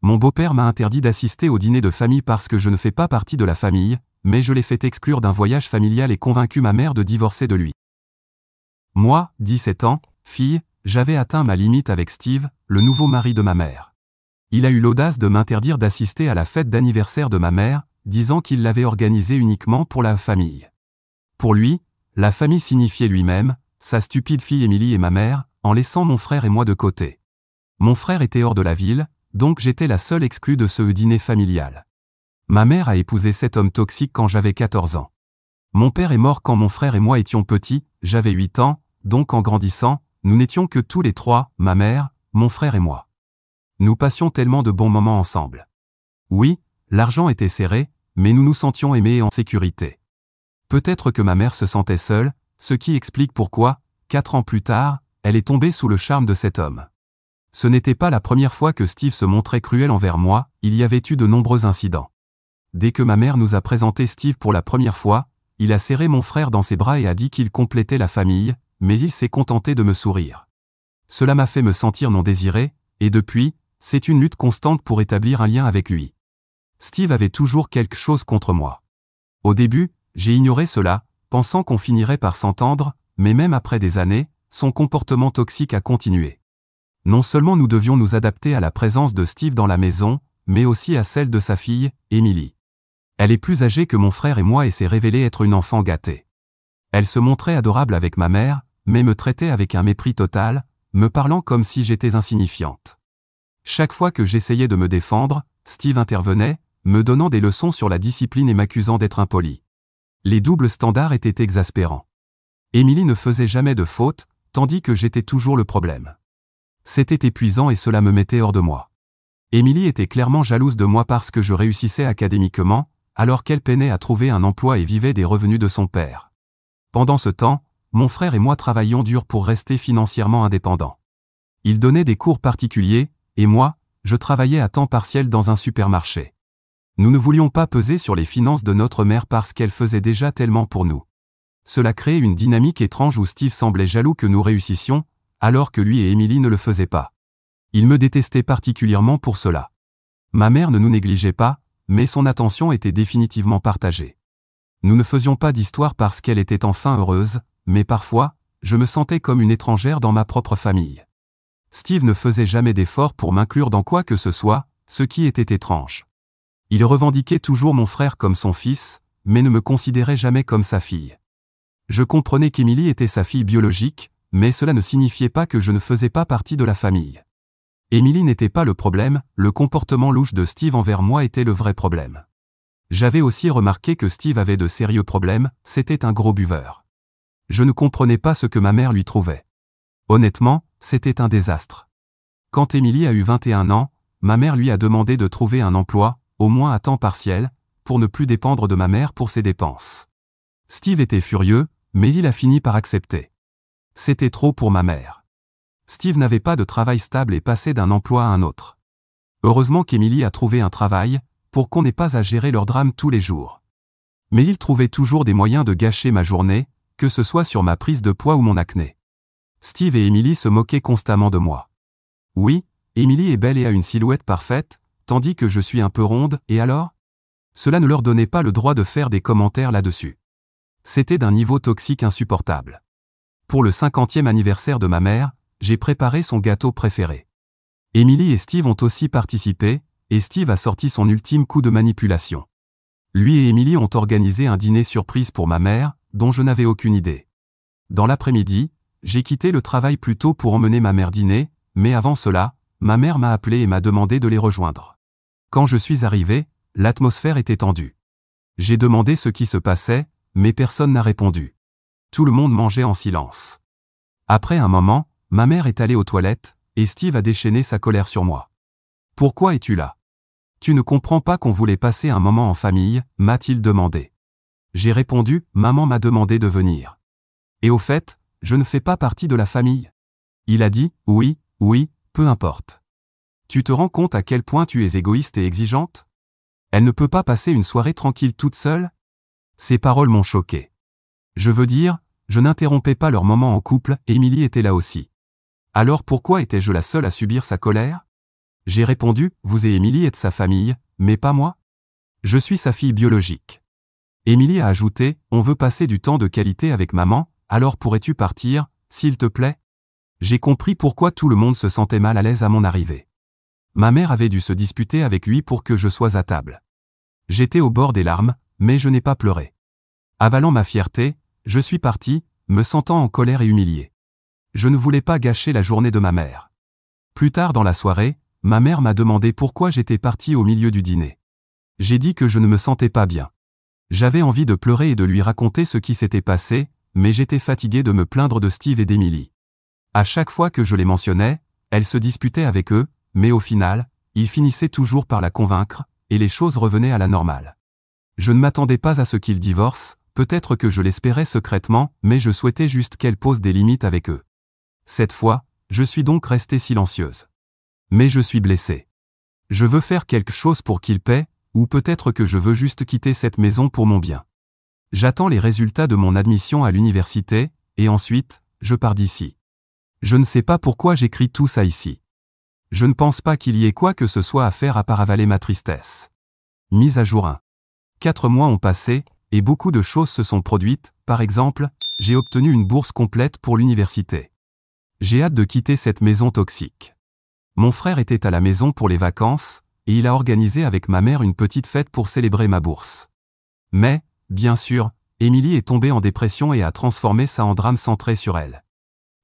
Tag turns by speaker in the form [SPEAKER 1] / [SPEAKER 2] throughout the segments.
[SPEAKER 1] Mon beau-père m'a interdit d'assister au dîner de famille parce que je ne fais pas partie de la famille, mais je l'ai fait exclure d'un voyage familial et convaincu ma mère de divorcer de lui. Moi, 17 ans, fille, j'avais atteint ma limite avec Steve, le nouveau mari de ma mère. Il a eu l'audace de m'interdire d'assister à la fête d'anniversaire de ma mère, disant qu'il l'avait organisée uniquement pour la famille. Pour lui, la famille signifiait lui-même, sa stupide fille Émilie et ma mère, en laissant mon frère et moi de côté. Mon frère était hors de la ville, donc j'étais la seule exclue de ce dîner familial. Ma mère a épousé cet homme toxique quand j'avais 14 ans. Mon père est mort quand mon frère et moi étions petits, j'avais 8 ans, donc en grandissant, nous n'étions que tous les trois, ma mère, mon frère et moi. Nous passions tellement de bons moments ensemble. Oui, l'argent était serré, mais nous nous sentions aimés et en sécurité. Peut-être que ma mère se sentait seule, ce qui explique pourquoi, 4 ans plus tard, elle est tombée sous le charme de cet homme. Ce n'était pas la première fois que Steve se montrait cruel envers moi, il y avait eu de nombreux incidents. Dès que ma mère nous a présenté Steve pour la première fois, il a serré mon frère dans ses bras et a dit qu'il complétait la famille, mais il s'est contenté de me sourire. Cela m'a fait me sentir non désiré, et depuis, c'est une lutte constante pour établir un lien avec lui. Steve avait toujours quelque chose contre moi. Au début, j'ai ignoré cela, pensant qu'on finirait par s'entendre, mais même après des années, son comportement toxique a continué. Non seulement nous devions nous adapter à la présence de Steve dans la maison, mais aussi à celle de sa fille, Émilie. Elle est plus âgée que mon frère et moi et s'est révélée être une enfant gâtée. Elle se montrait adorable avec ma mère, mais me traitait avec un mépris total, me parlant comme si j'étais insignifiante. Chaque fois que j'essayais de me défendre, Steve intervenait, me donnant des leçons sur la discipline et m'accusant d'être impoli. Les doubles standards étaient exaspérants. Émilie ne faisait jamais de faute, tandis que j'étais toujours le problème. C'était épuisant et cela me mettait hors de moi. Émilie était clairement jalouse de moi parce que je réussissais académiquement, alors qu'elle peinait à trouver un emploi et vivait des revenus de son père. Pendant ce temps, mon frère et moi travaillions dur pour rester financièrement indépendants. Il donnait des cours particuliers, et moi, je travaillais à temps partiel dans un supermarché. Nous ne voulions pas peser sur les finances de notre mère parce qu'elle faisait déjà tellement pour nous. Cela créait une dynamique étrange où Steve semblait jaloux que nous réussissions, alors que lui et Émilie ne le faisaient pas. Il me détestait particulièrement pour cela. Ma mère ne nous négligeait pas, mais son attention était définitivement partagée. Nous ne faisions pas d'histoire parce qu'elle était enfin heureuse, mais parfois, je me sentais comme une étrangère dans ma propre famille. Steve ne faisait jamais d'effort pour m'inclure dans quoi que ce soit, ce qui était étrange. Il revendiquait toujours mon frère comme son fils, mais ne me considérait jamais comme sa fille. Je comprenais qu'Émilie était sa fille biologique, mais cela ne signifiait pas que je ne faisais pas partie de la famille. Émilie n'était pas le problème, le comportement louche de Steve envers moi était le vrai problème. J'avais aussi remarqué que Steve avait de sérieux problèmes, c'était un gros buveur. Je ne comprenais pas ce que ma mère lui trouvait. Honnêtement, c'était un désastre. Quand Émilie a eu 21 ans, ma mère lui a demandé de trouver un emploi, au moins à temps partiel, pour ne plus dépendre de ma mère pour ses dépenses. Steve était furieux, mais il a fini par accepter. C'était trop pour ma mère. Steve n'avait pas de travail stable et passait d'un emploi à un autre. Heureusement qu'Émilie a trouvé un travail, pour qu'on n'ait pas à gérer leur drame tous les jours. Mais il trouvait toujours des moyens de gâcher ma journée, que ce soit sur ma prise de poids ou mon acné. Steve et Émilie se moquaient constamment de moi. Oui, Émilie est belle et a une silhouette parfaite, tandis que je suis un peu ronde, et alors ? Cela ne leur donnait pas le droit de faire des commentaires là-dessus. C'était d'un niveau toxique insupportable. Pour le 50e anniversaire de ma mère, j'ai préparé son gâteau préféré. Émilie et Steve ont aussi participé, et Steve a sorti son ultime coup de manipulation. Lui et Émilie ont organisé un dîner surprise pour ma mère, dont je n'avais aucune idée. Dans l'après-midi, j'ai quitté le travail plus tôt pour emmener ma mère dîner, mais avant cela, ma mère m'a appelé et m'a demandé de les rejoindre. Quand je suis arrivé, l'atmosphère était tendue. J'ai demandé ce qui se passait, mais personne n'a répondu. Tout le monde mangeait en silence. Après un moment, ma mère est allée aux toilettes, et Steve a déchaîné sa colère sur moi. « Pourquoi es-tu là ? Tu ne comprends pas qu'on voulait passer un moment en famille ?» m'a-t-il demandé. J'ai répondu « Maman m'a demandé de venir. » Et au fait, je ne fais pas partie de la famille. Il a dit « Oui, oui, peu importe. » Tu te rends compte à quel point tu es égoïste et exigeante ? Elle ne peut pas passer une soirée tranquille toute seule ? Ces paroles m'ont choqué. Je veux dire, je n'interrompais pas leur moment en couple, et Émilie était là aussi. Alors pourquoi étais-je la seule à subir sa colère ? J'ai répondu, vous et Émilie êtes sa famille, mais pas moi. Je suis sa fille biologique. Émilie a ajouté, on veut passer du temps de qualité avec maman, alors pourrais-tu partir, s'il te plaît? J'ai compris pourquoi tout le monde se sentait mal à l'aise à mon arrivée. Ma mère avait dû se disputer avec lui pour que je sois à table. J'étais au bord des larmes, mais je n'ai pas pleuré. Avalant ma fierté, je suis parti, me sentant en colère et humilié. Je ne voulais pas gâcher la journée de ma mère. Plus tard dans la soirée, ma mère m'a demandé pourquoi j'étais parti au milieu du dîner. J'ai dit que je ne me sentais pas bien. J'avais envie de pleurer et de lui raconter ce qui s'était passé, mais j'étais fatigué de me plaindre de Steve et d'Émilie. À chaque fois que je les mentionnais, elle se disputait avec eux, mais au final, ils finissaient toujours par la convaincre, et les choses revenaient à la normale. Je ne m'attendais pas à ce qu'ils divorcent, peut-être que je l'espérais secrètement, mais je souhaitais juste qu'elle pose des limites avec eux. Cette fois, je suis donc restée silencieuse. Mais je suis blessée. Je veux faire quelque chose pour qu'ils paient, ou peut-être que je veux juste quitter cette maison pour mon bien. J'attends les résultats de mon admission à l'université, et ensuite, je pars d'ici. Je ne sais pas pourquoi j'écris tout ça ici. Je ne pense pas qu'il y ait quoi que ce soit à faire à part avaler ma tristesse. Mise à jour 1. 4 mois ont passé, et beaucoup de choses se sont produites, par exemple, j'ai obtenu une bourse complète pour l'université. J'ai hâte de quitter cette maison toxique. Mon frère était à la maison pour les vacances, et il a organisé avec ma mère une petite fête pour célébrer ma bourse. Mais, bien sûr, Émilie est tombée en dépression et a transformé ça en drame centré sur elle.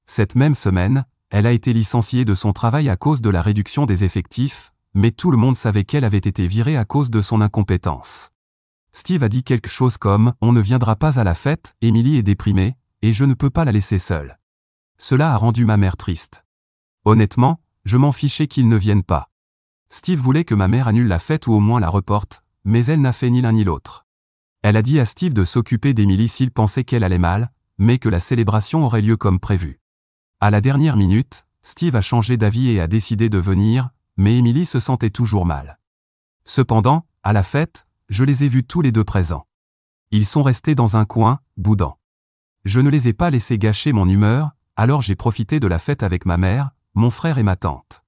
[SPEAKER 1] Cette même semaine, elle a été licenciée de son travail à cause de la réduction des effectifs, mais tout le monde savait qu'elle avait été virée à cause de son incompétence. Steve a dit quelque chose comme « On ne viendra pas à la fête, Émilie est déprimée, et je ne peux pas la laisser seule. » Cela a rendu ma mère triste. Honnêtement, je m'en fichais qu'ils ne viennent pas. Steve voulait que ma mère annule la fête ou au moins la reporte, mais elle n'a fait ni l'un ni l'autre. Elle a dit à Steve de s'occuper d'Émilie s'il pensait qu'elle allait mal, mais que la célébration aurait lieu comme prévu. À la dernière minute, Steve a changé d'avis et a décidé de venir, mais Émilie se sentait toujours mal. Cependant, à la fête, je les ai vus tous les deux présents. Ils sont restés dans un coin, boudant. Je ne les ai pas laissés gâcher mon humeur, alors j'ai profité de la fête avec ma mère, mon frère et ma tante.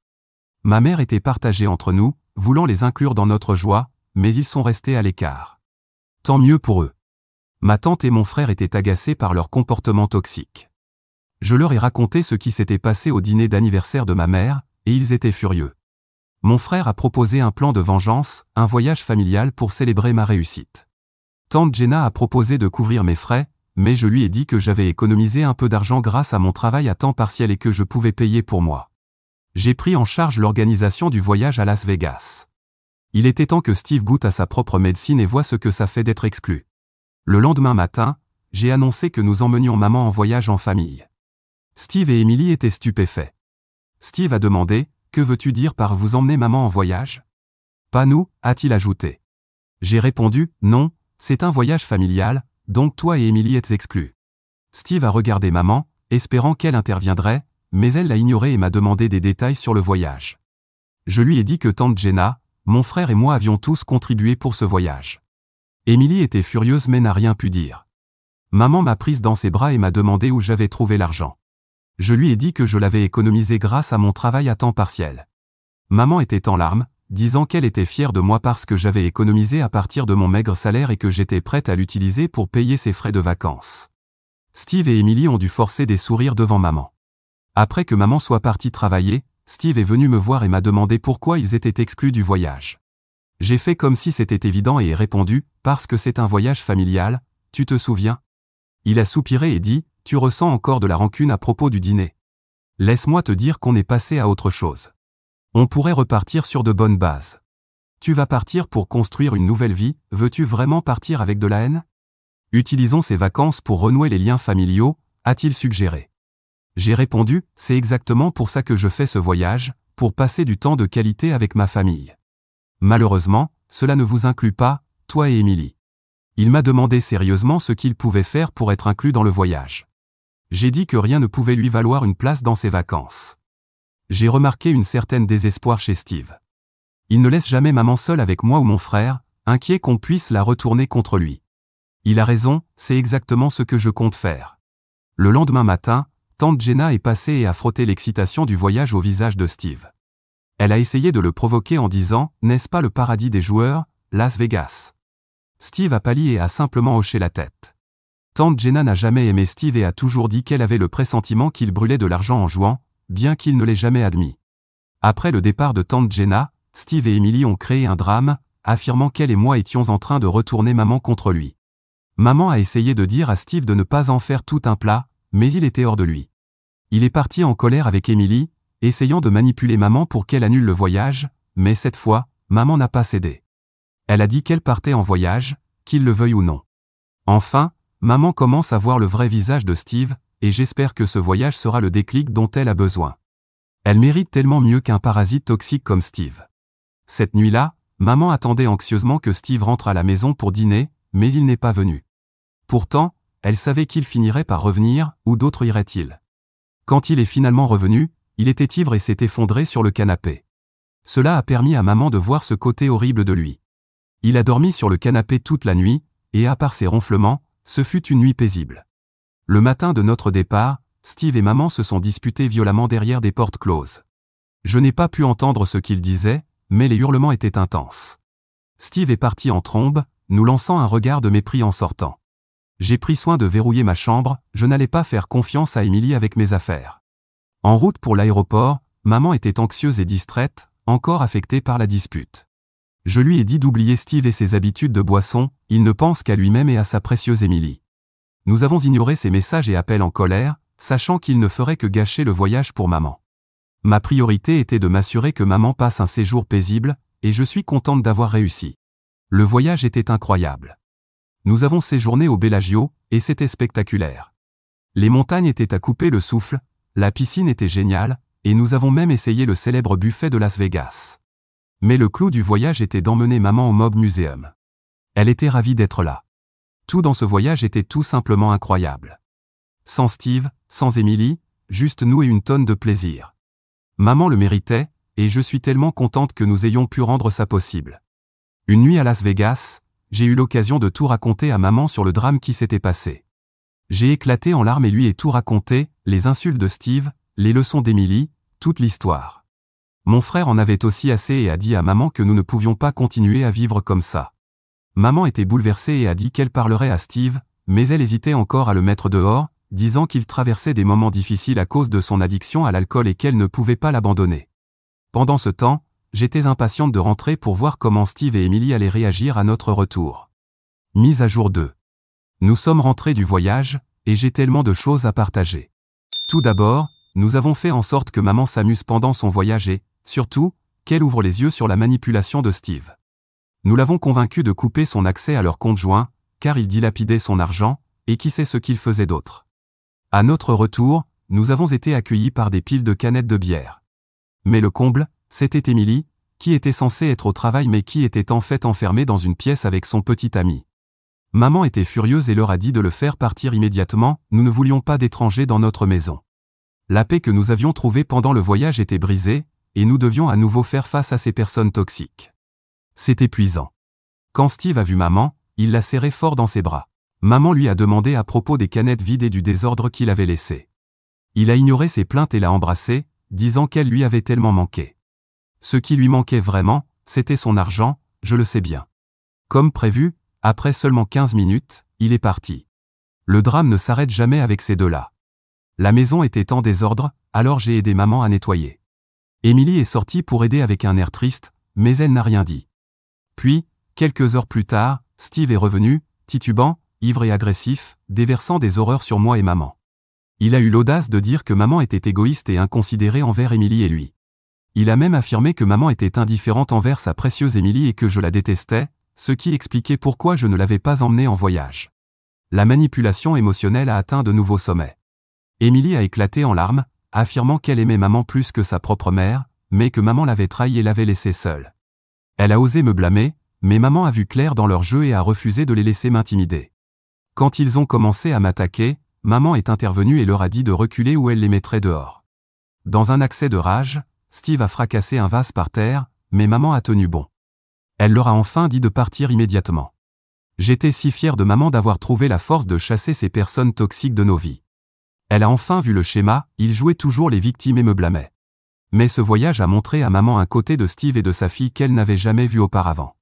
[SPEAKER 1] Ma mère était partagée entre nous, voulant les inclure dans notre joie, mais ils sont restés à l'écart. Tant mieux pour eux. Ma tante et mon frère étaient agacés par leur comportement toxique. Je leur ai raconté ce qui s'était passé au dîner d'anniversaire de ma mère, et ils étaient furieux. Mon frère a proposé un plan de vengeance, un voyage familial pour célébrer ma réussite. Tante Jenna a proposé de couvrir mes frais, mais je lui ai dit que j'avais économisé un peu d'argent grâce à mon travail à temps partiel et que je pouvais payer pour moi. J'ai pris en charge l'organisation du voyage à Las Vegas. Il était temps que Steve goûte à sa propre médecine et voit ce que ça fait d'être exclu. Le lendemain matin, j'ai annoncé que nous emmenions maman en voyage en famille. Steve et Émilie étaient stupéfaits. Steve a demandé, « Que veux-tu dire par vous emmener maman en voyage ?»« Pas nous » a-t-il ajouté. J'ai répondu, « Non, c'est un voyage familial, donc toi et Émilie êtes exclus. » Steve a regardé maman, espérant qu'elle interviendrait, mais elle l'a ignoré et m'a demandé des détails sur le voyage. Je lui ai dit que tante Jenna, mon frère et moi avions tous contribué pour ce voyage. Émilie était furieuse mais n'a rien pu dire. Maman m'a prise dans ses bras et m'a demandé où j'avais trouvé l'argent. Je lui ai dit que je l'avais économisé grâce à mon travail à temps partiel. Maman était en larmes, disant qu'elle était fière de moi parce que j'avais économisé à partir de mon maigre salaire et que j'étais prête à l'utiliser pour payer ses frais de vacances. Steve et Émilie ont dû forcer des sourires devant maman. Après que maman soit partie travailler, Steve est venu me voir et m'a demandé pourquoi ils étaient exclus du voyage. J'ai fait comme si c'était évident et ai répondu, parce que c'est un voyage familial, tu te souviens? Il a soupiré et dit, tu ressens encore de la rancune à propos du dîner. Laisse-moi te dire qu'on est passé à autre chose. On pourrait repartir sur de bonnes bases. Tu vas partir pour construire une nouvelle vie, veux-tu vraiment partir avec de la haine? Utilisons ces vacances pour renouer les liens familiaux, a-t-il suggéré. J'ai répondu, c'est exactement pour ça que je fais ce voyage, pour passer du temps de qualité avec ma famille. Malheureusement, cela ne vous inclut pas, toi et Émilie. Il m'a demandé sérieusement ce qu'il pouvait faire pour être inclus dans le voyage. J'ai dit que rien ne pouvait lui valoir une place dans ses vacances. J'ai remarqué une certaine désespoir chez Steve. Il ne laisse jamais maman seule avec moi ou mon frère, inquiet qu'on puisse la retourner contre lui. Il a raison, c'est exactement ce que je compte faire. Le lendemain matin, tante Jenna est passée et a frotté l'excitation du voyage au visage de Steve. Elle a essayé de le provoquer en disant « N'est-ce pas le paradis des joueurs, Las Vegas ?» Steve a pâli et a simplement hoché la tête. Tante Jenna n'a jamais aimé Steve et a toujours dit qu'elle avait le pressentiment qu'il brûlait de l'argent en jouant, bien qu'il ne l'ait jamais admis. Après le départ de Tante Jenna, Steve et Emily ont créé un drame, affirmant qu'elle et moi étions en train de retourner maman contre lui. Maman a essayé de dire à Steve de ne pas en faire tout un plat, mais il était hors de lui. Il est parti en colère avec Emily, essayant de manipuler maman pour qu'elle annule le voyage, mais cette fois, maman n'a pas cédé. Elle a dit qu'elle partait en voyage, qu'il le veuille ou non. Enfin, maman commence à voir le vrai visage de Steve, et j'espère que ce voyage sera le déclic dont elle a besoin. Elle mérite tellement mieux qu'un parasite toxique comme Steve. Cette nuit-là, maman attendait anxieusement que Steve rentre à la maison pour dîner, mais il n'est pas venu. Pourtant, elle savait qu'il finirait par revenir, où d'autre irait-il? Quand il est finalement revenu, il était ivre et s'est effondré sur le canapé. Cela a permis à maman de voir ce côté horrible de lui. Il a dormi sur le canapé toute la nuit, et à part ses ronflements, ce fut une nuit paisible. Le matin de notre départ, Steve et maman se sont disputés violemment derrière des portes closes. Je n'ai pas pu entendre ce qu'ils disaient, mais les hurlements étaient intenses. Steve est parti en trombe, nous lançant un regard de mépris en sortant. J'ai pris soin de verrouiller ma chambre, je n'allais pas faire confiance à Emily avec mes affaires. En route pour l'aéroport, maman était anxieuse et distraite, encore affectée par la dispute. Je lui ai dit d'oublier Steve et ses habitudes de boisson, il ne pense qu'à lui-même et à sa précieuse Emily. Nous avons ignoré ses messages et appels en colère, sachant qu'il ne ferait que gâcher le voyage pour maman. Ma priorité était de m'assurer que maman passe un séjour paisible, et je suis contente d'avoir réussi. Le voyage était incroyable. Nous avons séjourné au Bellagio, et c'était spectaculaire. Les montagnes étaient à couper le souffle, la piscine était géniale, et nous avons même essayé le célèbre buffet de Las Vegas. Mais le clou du voyage était d'emmener maman au Mob Museum. Elle était ravie d'être là. Tout dans ce voyage était tout simplement incroyable. Sans Steve, sans Emily, juste nous et une tonne de plaisir. Maman le méritait, et je suis tellement contente que nous ayons pu rendre ça possible. Une nuit à Las Vegas, j'ai eu l'occasion de tout raconter à maman sur le drame qui s'était passé. J'ai éclaté en larmes et lui ai tout raconté, les insultes de Steve, les leçons d'Emily, toute l'histoire. Mon frère en avait aussi assez et a dit à maman que nous ne pouvions pas continuer à vivre comme ça. Maman était bouleversée et a dit qu'elle parlerait à Steve, mais elle hésitait encore à le mettre dehors, disant qu'il traversait des moments difficiles à cause de son addiction à l'alcool et qu'elle ne pouvait pas l'abandonner. Pendant ce temps, j'étais impatiente de rentrer pour voir comment Steve et Emily allaient réagir à notre retour. Mise à jour 2. Nous sommes rentrés du voyage, et j'ai tellement de choses à partager. Tout d'abord, nous avons fait en sorte que maman s'amuse pendant son voyage et, surtout, qu'elle ouvre les yeux sur la manipulation de Steve. Nous l'avons convaincu de couper son accès à leur compte joint, car il dilapidait son argent, et qui sait ce qu'il faisait d'autre. À notre retour, nous avons été accueillis par des piles de canettes de bière. Mais le comble, c'était Emily, qui était censée être au travail mais qui était en fait enfermée dans une pièce avec son petit ami. Maman était furieuse et leur a dit de le faire partir immédiatement, nous ne voulions pas d'étrangers dans notre maison. La paix que nous avions trouvée pendant le voyage était brisée, et nous devions à nouveau faire face à ces personnes toxiques. C'est épuisant. Quand Steve a vu maman, il l'a serrée fort dans ses bras. Maman lui a demandé à propos des canettes vides et du désordre qu'il avait laissé. Il a ignoré ses plaintes et l'a embrassée, disant qu'elle lui avait tellement manqué. Ce qui lui manquait vraiment, c'était son argent, je le sais bien. Comme prévu, après seulement 15 minutes, il est parti. Le drame ne s'arrête jamais avec ces deux-là. La maison était en désordre, alors j'ai aidé maman à nettoyer. Emily est sortie pour aider avec un air triste, mais elle n'a rien dit. Puis, quelques heures plus tard, Steve est revenu, titubant, ivre et agressif, déversant des horreurs sur moi et maman. Il a eu l'audace de dire que maman était égoïste et inconsidérée envers Emily et lui. Il a même affirmé que maman était indifférente envers sa précieuse Emily et que je la détestais, ce qui expliquait pourquoi je ne l'avais pas emmenée en voyage. La manipulation émotionnelle a atteint de nouveaux sommets. Emily a éclaté en larmes, affirmant qu'elle aimait maman plus que sa propre mère, mais que maman l'avait trahie et l'avait laissée seule. Elle a osé me blâmer, mais maman a vu clair dans leur jeu et a refusé de les laisser m'intimider. Quand ils ont commencé à m'attaquer, maman est intervenue et leur a dit de reculer ou elle les mettrait dehors. Dans un accès de rage, Steve a fracassé un vase par terre, mais maman a tenu bon. Elle leur a enfin dit de partir immédiatement. J'étais si fier de maman d'avoir trouvé la force de chasser ces personnes toxiques de nos vies. Elle a enfin vu le schéma, ils jouaient toujours les victimes et me blâmaient. Mais ce voyage a montré à maman un côté de Steve et de sa fille qu'elle n'avait jamais vu auparavant.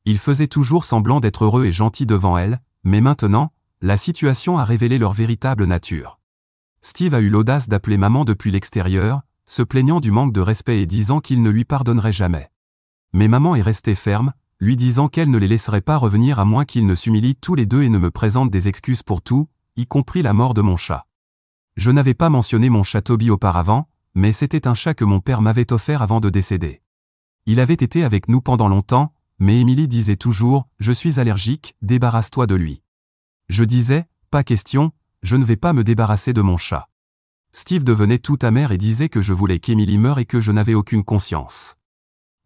[SPEAKER 1] Il faisait toujours semblant d'être heureux et gentil devant elle, mais maintenant, la situation a révélé leur véritable nature. Steve a eu l'audace d'appeler maman depuis l'extérieur, se plaignant du manque de respect et disant qu'il ne lui pardonnerait jamais. Mais maman est restée ferme, lui disant qu'elle ne les laisserait pas revenir à moins qu'ils ne s'humilient tous les deux et ne me présentent des excuses pour tout, y compris la mort de mon chat. Je n'avais pas mentionné mon chat Toby auparavant, mais c'était un chat que mon père m'avait offert avant de décéder. Il avait été avec nous pendant longtemps, mais Emily disait toujours « Je suis allergique, débarrasse-toi de lui ». Je disais « Pas question, je ne vais pas me débarrasser de mon chat ». Steve devenait tout amer et disait que je voulais qu'Emily meure et que je n'avais aucune conscience.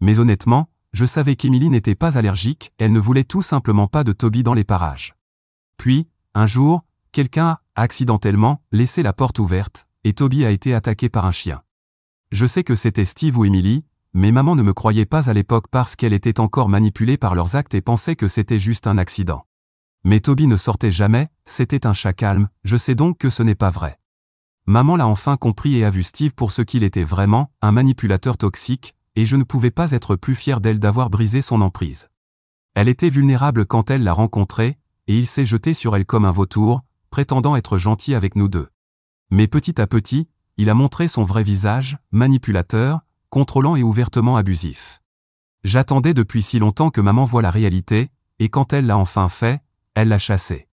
[SPEAKER 1] Mais honnêtement, je savais qu'Emily n'était pas allergique, elle ne voulait tout simplement pas de Toby dans les parages. Puis, un jour, quelqu'un a, accidentellement, laissé la porte ouverte, et Toby a été attaqué par un chien. Je sais que c'était Steve ou Emily, mais maman ne me croyait pas à l'époque parce qu'elle était encore manipulée par leurs actes et pensait que c'était juste un accident. Mais Toby ne sortait jamais, c'était un chat calme, je sais donc que ce n'est pas vrai. Maman l'a enfin compris et a vu Steve pour ce qu'il était vraiment, un manipulateur toxique, et je ne pouvais pas être plus fier d'elle d'avoir brisé son emprise. Elle était vulnérable quand elle l'a rencontré, et il s'est jeté sur elle comme un vautour, prétendant être gentil avec nous deux. Mais petit à petit, il a montré son vrai visage, manipulateur, contrôlant et ouvertement abusif. J'attendais depuis si longtemps que maman voie la réalité, et quand elle l'a enfin fait, elle l'a chassé.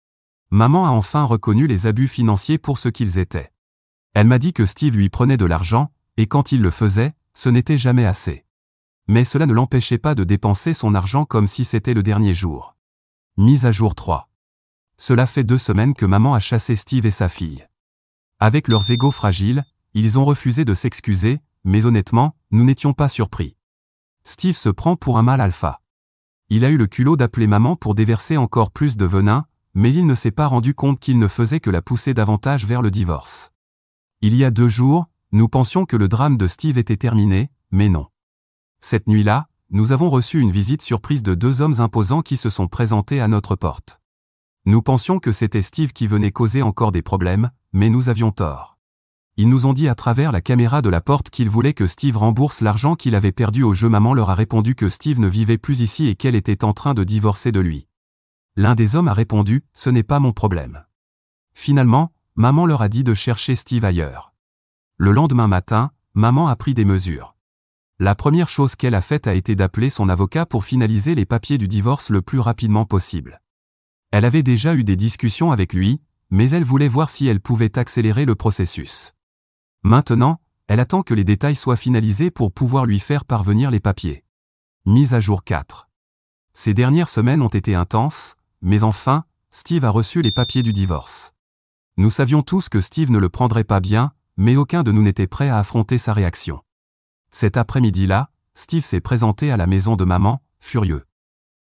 [SPEAKER 1] Maman a enfin reconnu les abus financiers pour ce qu'ils étaient. Elle m'a dit que Steve lui prenait de l'argent, et quand il le faisait, ce n'était jamais assez. Mais cela ne l'empêchait pas de dépenser son argent comme si c'était le dernier jour. Mise à jour 3. Cela fait 2 semaines que maman a chassé Steve et sa fille. Avec leurs égos fragiles, ils ont refusé de s'excuser, mais honnêtement, nous n'étions pas surpris. Steve se prend pour un mâle alpha. Il a eu le culot d'appeler maman pour déverser encore plus de venin, mais il ne s'est pas rendu compte qu'il ne faisait que la pousser davantage vers le divorce. Il y a 2 jours, nous pensions que le drame de Steve était terminé, mais non. Cette nuit-là, nous avons reçu une visite surprise de 2 hommes imposants qui se sont présentés à notre porte. Nous pensions que c'était Steve qui venait causer encore des problèmes, mais nous avions tort. Ils nous ont dit à travers la caméra de la porte qu'ils voulaient que Steve rembourse l'argent qu'il avait perdu au jeu. Maman leur a répondu que Steve ne vivait plus ici et qu'elle était en train de divorcer de lui. L'un des hommes a répondu « Ce n'est pas mon problème ». Finalement, maman leur a dit de chercher Steve ailleurs. Le lendemain matin, maman a pris des mesures. La première chose qu'elle a faite a été d'appeler son avocat pour finaliser les papiers du divorce le plus rapidement possible. Elle avait déjà eu des discussions avec lui, mais elle voulait voir si elle pouvait accélérer le processus. Maintenant, elle attend que les détails soient finalisés pour pouvoir lui faire parvenir les papiers. Mise à jour 4. Ces dernières semaines ont été intenses, mais enfin, Steve a reçu les papiers du divorce. Nous savions tous que Steve ne le prendrait pas bien, mais aucun de nous n'était prêt à affronter sa réaction. Cet après-midi-là, Steve s'est présenté à la maison de maman, furieux.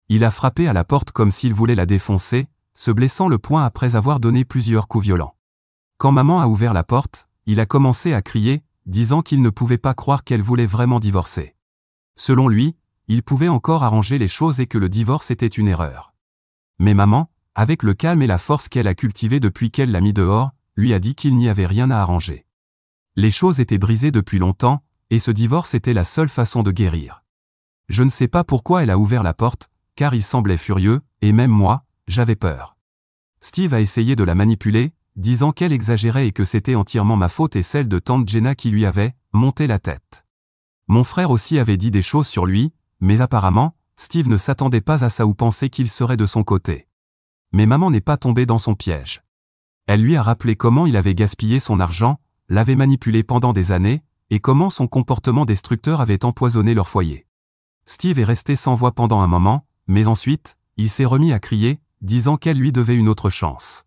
[SPEAKER 1] Il a frappé à la porte comme s'il voulait la défoncer, se blessant le poing après avoir donné plusieurs coups violents. Quand maman a ouvert la porte, il a commencé à crier, disant qu'il ne pouvait pas croire qu'elle voulait vraiment divorcer. Selon lui, il pouvait encore arranger les choses et que le divorce était une erreur. Mais maman, avec le calme et la force qu'elle a cultivée depuis qu'elle l'a mis dehors, lui a dit qu'il n'y avait rien à arranger. Les choses étaient brisées depuis longtemps, et ce divorce était la seule façon de guérir. Je ne sais pas pourquoi elle a ouvert la porte, car il semblait furieux, et même moi, j'avais peur. Steve a essayé de la manipuler, disant qu'elle exagérait et que c'était entièrement ma faute et celle de tante Jenna qui lui avait monté la tête. Mon frère aussi avait dit des choses sur lui, mais apparemment, Steve ne s'attendait pas à ça ou pensait qu'il serait de son côté. Mais maman n'est pas tombée dans son piège. Elle lui a rappelé comment il avait gaspillé son argent, l'avait manipulé pendant des années, et comment son comportement destructeur avait empoisonné leur foyer. Steve est resté sans voix pendant un moment, mais ensuite, il s'est remis à crier, disant qu'elle lui devait une autre chance.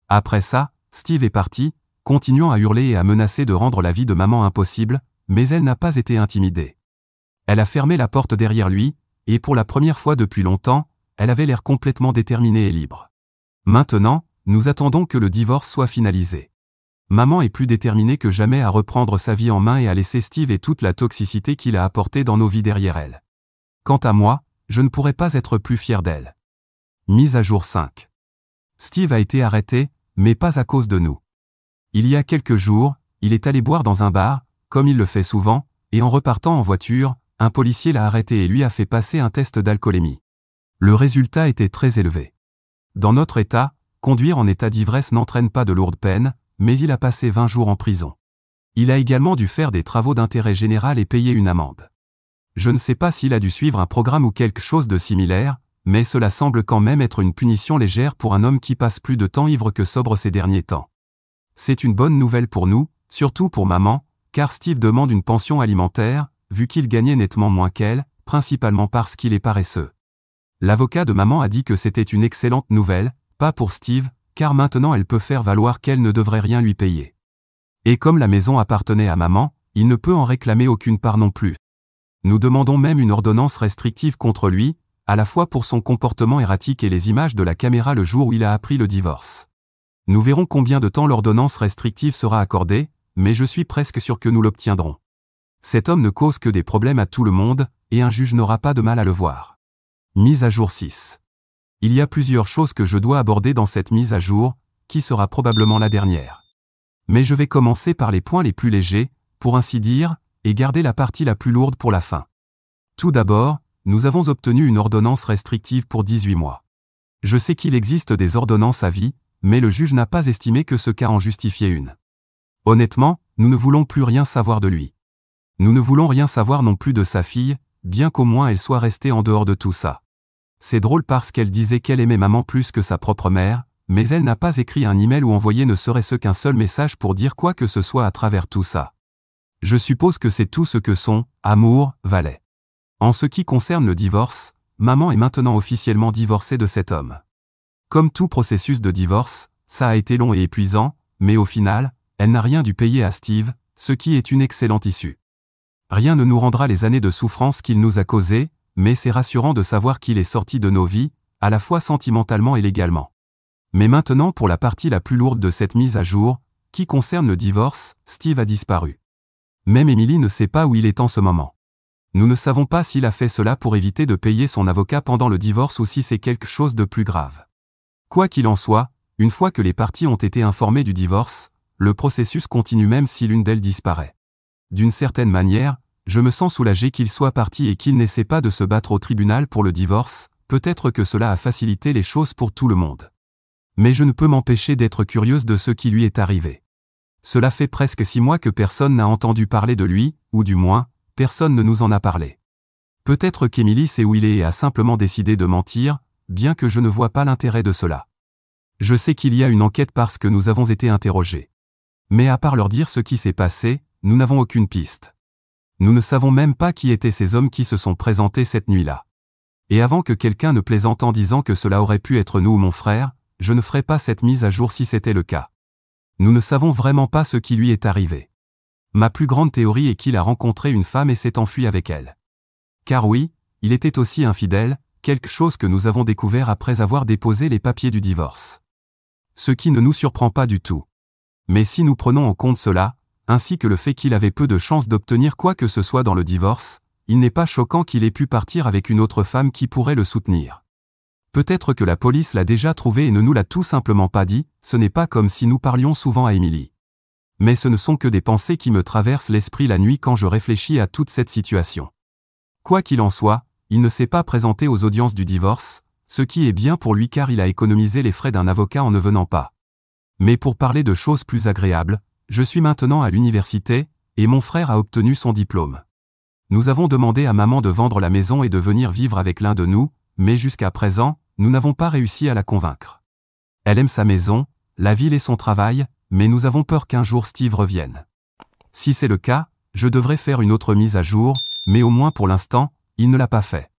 [SPEAKER 1] Après ça, Steve est parti, continuant à hurler et à menacer de rendre la vie de maman impossible, mais elle n'a pas été intimidée. Elle a fermé la porte derrière lui, et pour la première fois depuis longtemps, elle avait l'air complètement déterminée et libre. Maintenant, nous attendons que le divorce soit finalisé. Maman est plus déterminée que jamais à reprendre sa vie en main et à laisser Steve et toute la toxicité qu'il a apportée dans nos vies derrière elle. Quant à moi, je ne pourrais pas être plus fier d'elle. Mise à jour 5. Steve a été arrêté, mais pas à cause de nous. Il y a quelques jours, il est allé boire dans un bar, comme il le fait souvent, et en repartant en voiture, un policier l'a arrêté et lui a fait passer un test d'alcoolémie. Le résultat était très élevé. Dans notre État, conduire en état d'ivresse n'entraîne pas de lourdes peines, mais il a passé 20 jours en prison. Il a également dû faire des travaux d'intérêt général et payer une amende. Je ne sais pas s'il a dû suivre un programme ou quelque chose de similaire, mais cela semble quand même être une punition légère pour un homme qui passe plus de temps ivre que sobre ces derniers temps. C'est une bonne nouvelle pour nous, surtout pour maman, car Steve demande une pension alimentaire, vu qu'il gagnait nettement moins qu'elle, principalement parce qu'il est paresseux. L'avocat de maman a dit que c'était une excellente nouvelle, pas pour Steve, car maintenant elle peut faire valoir qu'elle ne devrait rien lui payer. Et comme la maison appartenait à maman, il ne peut en réclamer aucune part non plus. Nous demandons même une ordonnance restrictive contre lui, à la fois pour son comportement erratique et les images de la caméra le jour où il a appris le divorce. Nous verrons combien de temps l'ordonnance restrictive sera accordée, mais je suis presque sûr que nous l'obtiendrons. Cet homme ne cause que des problèmes à tout le monde, et un juge n'aura pas de mal à le voir. Mise à jour 6. Il y a plusieurs choses que je dois aborder dans cette mise à jour, qui sera probablement la dernière. Mais je vais commencer par les points les plus légers, pour ainsi dire, et garder la partie la plus lourde pour la fin. Tout d'abord, nous avons obtenu une ordonnance restrictive pour 18 mois. Je sais qu'il existe des ordonnances à vie, mais le juge n'a pas estimé que ce cas en justifiait une. Honnêtement, nous ne voulons plus rien savoir de lui. Nous ne voulons rien savoir non plus de sa fille, bien qu'au moins elle soit restée en dehors de tout ça. C'est drôle parce qu'elle disait qu'elle aimait maman plus que sa propre mère, mais elle n'a pas écrit un email ou envoyé ne serait-ce qu'un seul message pour dire quoi que ce soit à travers tout ça. Je suppose que c'est tout ce que son amour valait. En ce qui concerne le divorce, maman est maintenant officiellement divorcée de cet homme. Comme tout processus de divorce, ça a été long et épuisant, mais au final, elle n'a rien dû payer à Steve, ce qui est une excellente issue. Rien ne nous rendra les années de souffrance qu'il nous a causées, mais c'est rassurant de savoir qu'il est sorti de nos vies, à la fois sentimentalement et légalement. Mais maintenant pour la partie la plus lourde de cette mise à jour, qui concerne le divorce, Steve a disparu. Même Emily ne sait pas où il est en ce moment. Nous ne savons pas s'il a fait cela pour éviter de payer son avocat pendant le divorce ou si c'est quelque chose de plus grave. Quoi qu'il en soit, une fois que les parties ont été informées du divorce, le processus continue même si l'une d'elles disparaît. D'une certaine manière, je me sens soulagé qu'il soit parti et qu'il n'essaie pas de se battre au tribunal pour le divorce, peut-être que cela a facilité les choses pour tout le monde. Mais je ne peux m'empêcher d'être curieuse de ce qui lui est arrivé. Cela fait presque 6 mois que personne n'a entendu parler de lui, ou du moins, personne ne nous en a parlé. Peut-être qu'Emily sait où il est et a simplement décidé de mentir, bien que je ne vois pas l'intérêt de cela. Je sais qu'il y a une enquête parce que nous avons été interrogés. Mais à part leur dire ce qui s'est passé, nous n'avons aucune piste. Nous ne savons même pas qui étaient ces hommes qui se sont présentés cette nuit-là. Et avant que quelqu'un ne plaisante en disant que cela aurait pu être nous ou mon frère, je ne ferai pas cette mise à jour si c'était le cas. Nous ne savons vraiment pas ce qui lui est arrivé. Ma plus grande théorie est qu'il a rencontré une femme et s'est enfui avec elle. Car oui, il était aussi infidèle, quelque chose que nous avons découvert après avoir déposé les papiers du divorce. Ce qui ne nous surprend pas du tout. Mais si nous prenons en compte cela, ainsi que le fait qu'il avait peu de chances d'obtenir quoi que ce soit dans le divorce, il n'est pas choquant qu'il ait pu partir avec une autre femme qui pourrait le soutenir. Peut-être que la police l'a déjà trouvé et ne nous l'a tout simplement pas dit, ce n'est pas comme si nous parlions souvent à Emily. Mais ce ne sont que des pensées qui me traversent l'esprit la nuit quand je réfléchis à toute cette situation. Quoi qu'il en soit, il ne s'est pas présenté aux audiences du divorce, ce qui est bien pour lui car il a économisé les frais d'un avocat en ne venant pas. Mais pour parler de choses plus agréables, je suis maintenant à l'université, et mon frère a obtenu son diplôme. Nous avons demandé à maman de vendre la maison et de venir vivre avec l'un de nous, mais jusqu'à présent, nous n'avons pas réussi à la convaincre. Elle aime sa maison, la ville et son travail, mais nous avons peur qu'un jour Steve revienne. Si c'est le cas, je devrais faire une autre mise à jour, mais au moins pour l'instant, il ne l'a pas fait.